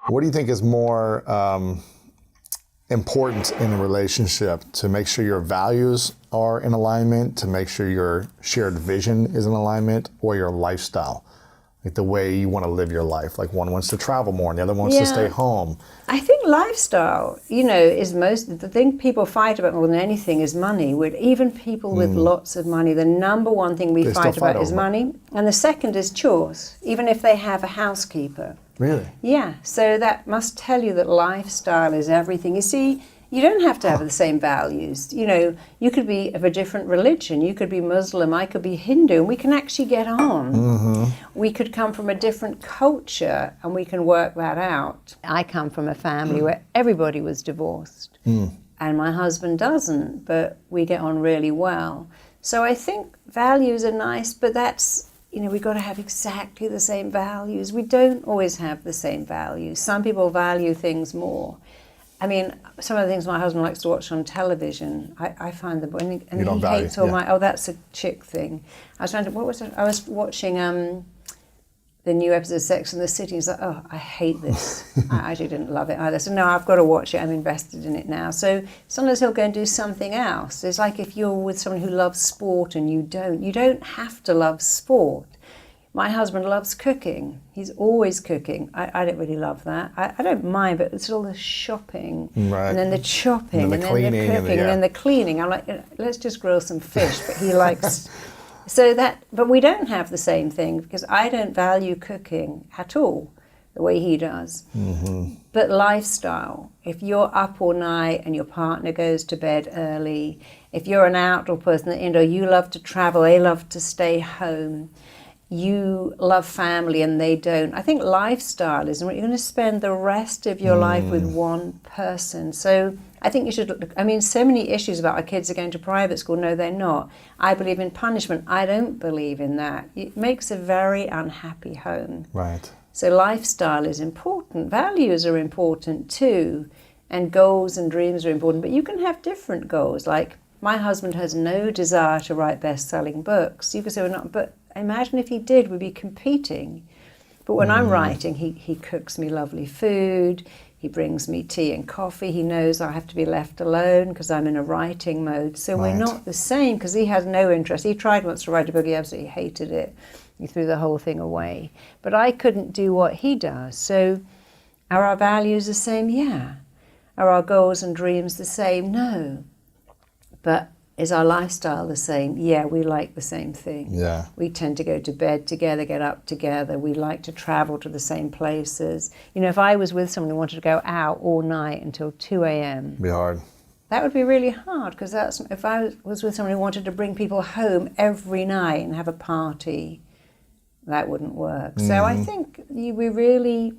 What do you think is more important in a relationship, to make sure your values are in alignment, to make sure your shared vision is in alignment, or your lifestyle? Like the way you want to live your life. Like one wants to travel more and the other wants to stay home. I think lifestyle, is the thing people fight about more than anything is money. Even people with lots of money, the number one thing we fight about is money. And the second is chores, even if they have a housekeeper. Really? Yeah, so that must tell you that lifestyle is everything. You see, you don't have to have the same values. You could be of a different religion. You could be Muslim, I could be Hindu, and we can actually get on. Mm-hmm. We could come from a different culture, and we can work that out. I come from a family where everybody was divorced, and my husband doesn't, but we get on really well. So I think values are nice, but that's, we've got to have exactly the same values. We don't always have the same values. Some people value things more. I mean, some of the things my husband likes to watch on television, I find them, and he hates all my, that's a chick thing. I was watching the new episode of Sex and the City. He's like, oh, I hate this. I actually didn't love it either. So no, I've got to watch it. I'm invested in it now. So sometimes he'll go and do something else. It's like if you're with someone who loves sport and you don't have to love sport. My husband loves cooking. He's always cooking. I don't really love that. I don't mind, but it's all the shopping, right, and then the chopping, and then the cooking, and then the cleaning. I'm like, let's just grill some fish. But he likes... But we don't have the same thing, because I don't value cooking at all the way he does. Mm-hmm. But lifestyle, if you're up all night and your partner goes to bed early, if you're an outdoor person, you love to travel, they love to stay home, you love family and they don't. I think lifestyle is you're going to spend the rest of your life with one person. So I think you should so many issues about our kids are going to private school. No, they're not. I believe in punishment. I don't believe in that. It makes a very unhappy home. Right. So lifestyle is important. Values are important too. And goals and dreams are important. But you can have different goals. Like my husband has no desire to write best-selling books. You could say, well, not, but imagine if he did, we'd be competing. But when I'm writing, he cooks me lovely food, he brings me tea and coffee, he knows I have to be left alone because I'm in a writing mode. So we're not the same, because he has no interest. He tried once to write a book, he absolutely hated it. He threw the whole thing away. But I couldn't do what he does. So are our values the same? Yeah. Are our goals and dreams the same? No. But is our lifestyle the same? Yeah, we like the same thing. Yeah. We tend to go to bed together, get up together. We like to travel to the same places. If I was with someone who wanted to go out all night until 2 a.m. It'd be hard. That would be really hard, because if I was with someone who wanted to bring people home every night and have a party, that wouldn't work. Mm-hmm. So I think we really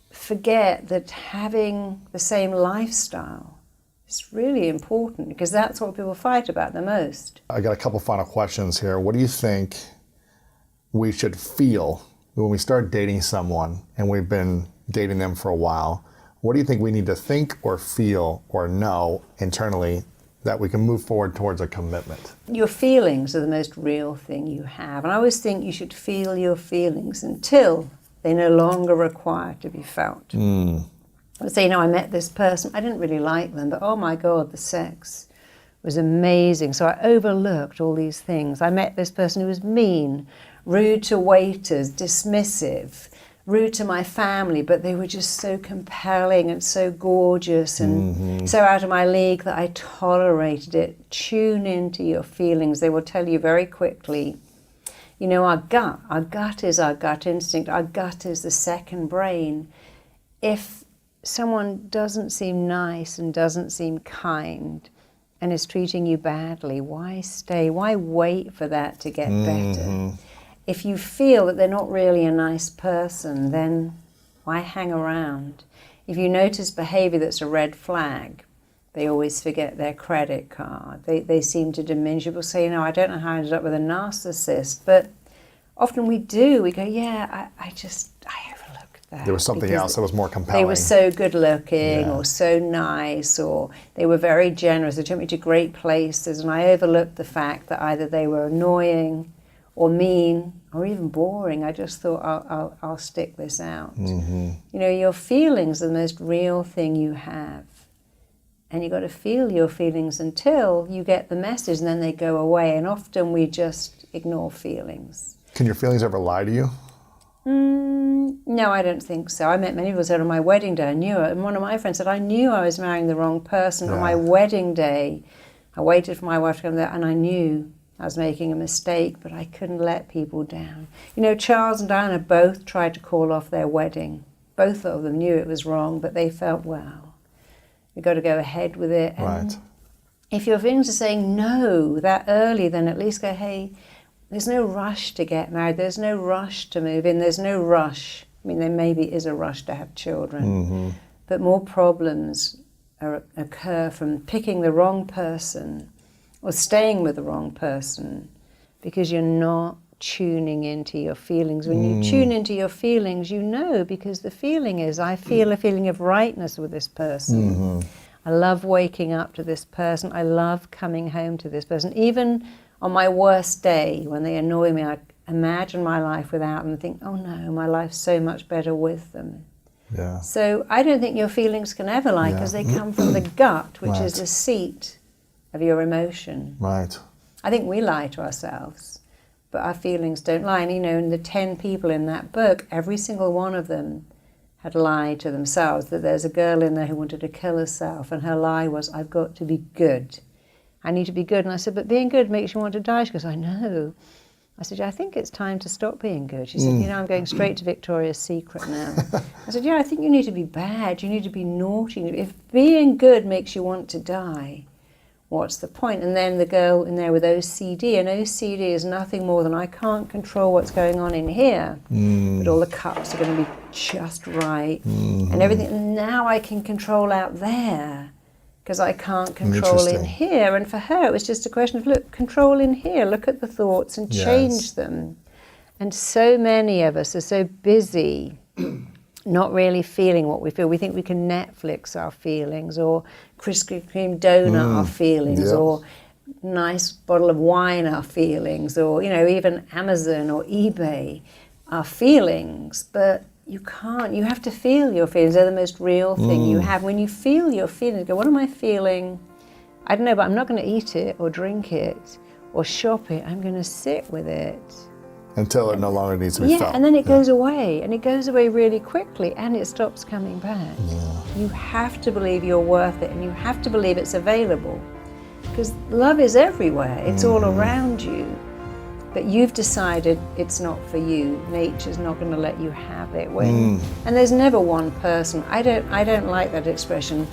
forget that having the same lifestyle, it's really important, because that's what people fight about the most. I got a couple final questions here. What do you think we should feel when we start dating someone and we've been dating them for a while? What do you think we need to think or feel or know internally that we can move forward towards a commitment? Your feelings are the most real thing you have. And I always think you should feel your feelings until they're no longer required to be felt. Let's say, I met this person, I didn't really like them, but oh my God, the sex was amazing. So I overlooked all these things. I met this person who was mean, rude to waiters, dismissive, rude to my family, but they were just so compelling and so gorgeous and so out of my league that I tolerated it. Tune into your feelings. They will tell you very quickly. Our gut is our gut instinct. Our gut is the second brain. If someone doesn't seem nice and doesn't seem kind and is treating you badly, why stay? Why wait for that to get better? If you feel that they're not really a nice person, then why hang around? If you notice behavior that's a red flag, they always forget their credit card. They seem to diminish. People say, I don't know how I ended up with a narcissist, but often we do. We go, yeah, I overlooked that. There was something else that was more compelling. They were so good looking or so nice, or they were very generous. They took me to great places, and I overlooked the fact that either they were annoying or mean or even boring. I just thought I'll stick this out. Mm-hmm. You know, your feelings are the most real thing you have. And you've got to feel your feelings until you get the message, and then they go away. And often we just ignore feelings. Can your feelings ever lie to you? No, I don't think so. I met many people said on my wedding day, I knew it. And one of my friends said, I knew I was marrying the wrong person. On my wedding day, I waited for my wife to come there, and I knew I was making a mistake, but I couldn't let people down. You know, Charles and Diana both tried to call off their wedding. Both of them knew it was wrong, but they felt, well, we've got to go ahead with it. And Right. if your feelings are saying no that early, then at least go, hey, there's no rush to get married. There's no rush to move in. There's no rush. I mean, there maybe is a rush to have children, Mm-hmm. but more problems occur from picking the wrong person or staying with the wrong person because you're not tuning into your feelings. When you tune into your feelings, you know, because the feeling is, I feel a feeling of rightness with this person. Mm-hmm. I love waking up to this person. I love coming home to this person. Even on my worst day, when they annoy me, I imagine my life without them and think, oh no, my life's so much better with them. Yeah. So I don't think your feelings can ever lie because they come from the gut, which is Right. the seat of your emotion. Right. I think we lie to ourselves, but our feelings don't lie. And you know, in the 10 people in that book, every single one of them had lied to themselves. That there's a girl in there who wanted to kill herself, and her lie was, I've got to be good. I need to be good. And I said, but being good makes you want to die. She goes, I know. I said, yeah, I think it's time to stop being good. She said, you know, I'm going straight to Victoria's Secret now. I said, yeah, I think you need to be bad. You need to be naughty. If being good makes you want to die, what's the point? And then the girl in there with OCD, and OCD is nothing more than I can't control what's going on in here, but all the cups are going to be just right, and everything. And now I can control out there because I can't control in Interesting. here. And for her, it was just a question of, look, control in here, look at the thoughts and change them. And so many of us are so busy not really feeling what we feel. We think we can Netflix our feelings, or Krispy Kreme donut our feelings, Yep. or nice bottle of wine our feelings, or, you know, even Amazon or eBay our feelings. But you can't. You have to feel your feelings. They're the most real thing you have. When you feel your feelings, go, what am I feeling? I don't know, but I'm not going to eat it or drink it or shop it. I'm going to sit with it. Until it no longer needs to be felt. And then it goes away, and it goes away really quickly, and it stops coming back. You have to believe you're worth it, and you have to believe it's available, because love is everywhere. It's all around you, but you've decided it's not for you. Nature's not going to let you have it. And there's never one person. I don't like that expression.